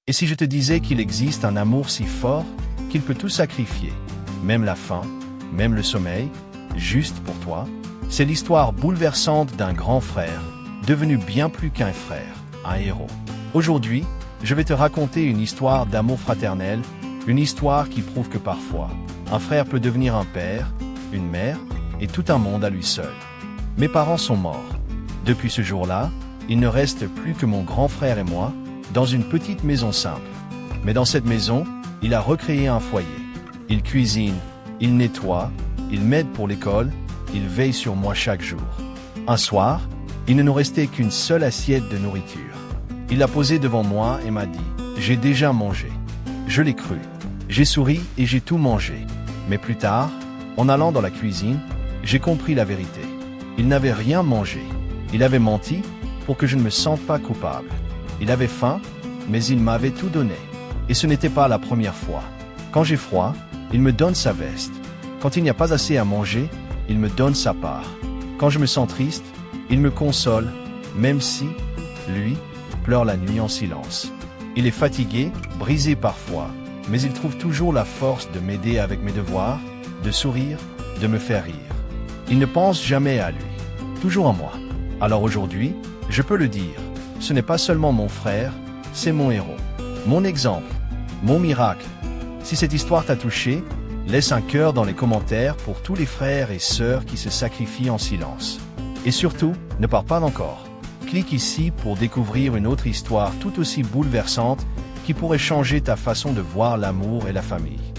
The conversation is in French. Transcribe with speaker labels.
Speaker 1: Et si je te disais qu'il existe un amour si fort qu'il peut tout sacrifier, même la faim, même le sommeil, juste pour toi? C'est l'histoire bouleversante d'un grand frère, devenu bien plus qu'un frère, un héros. Aujourd'hui, je vais te raconter une histoire d'amour fraternel, une histoire qui prouve que parfois, un frère peut devenir un père, une mère, et tout un monde à lui seul. Mes parents sont morts. Depuis ce jour-là, il ne reste plus que mon grand frère et moi, dans une petite maison simple. Mais dans cette maison, il a recréé un foyer. Il cuisine, il nettoie, il m'aide pour l'école, il veille sur moi chaque jour. Un soir, il ne nous restait qu'une seule assiette de nourriture. Il l'a posée devant moi et m'a dit « J'ai déjà mangé ». Je l'ai cru. J'ai souri et j'ai tout mangé. Mais plus tard, en allant dans la cuisine, j'ai compris la vérité. Il n'avait rien mangé. Il avait menti pour que je ne me sente pas coupable. Il avait faim, mais il m'avait tout donné. Et ce n'était pas la première fois. Quand j'ai froid, il me donne sa veste. Quand il n'y a pas assez à manger, il me donne sa part. Quand je me sens triste, il me console, même si, lui, pleure la nuit en silence. Il est fatigué, brisé parfois, mais il trouve toujours la force de m'aider avec mes devoirs, de sourire, de me faire rire. Il ne pense jamais à lui, toujours à moi. Alors aujourd'hui, je peux le dire, ce n'est pas seulement mon frère, c'est mon héros, mon exemple, mon miracle. Si cette histoire t'a touché, laisse un cœur dans les commentaires pour tous les frères et sœurs qui se sacrifient en silence. Et surtout, ne pars pas encore. Clique ici pour découvrir une autre histoire tout aussi bouleversante qui pourrait changer ta façon de voir l'amour et la famille.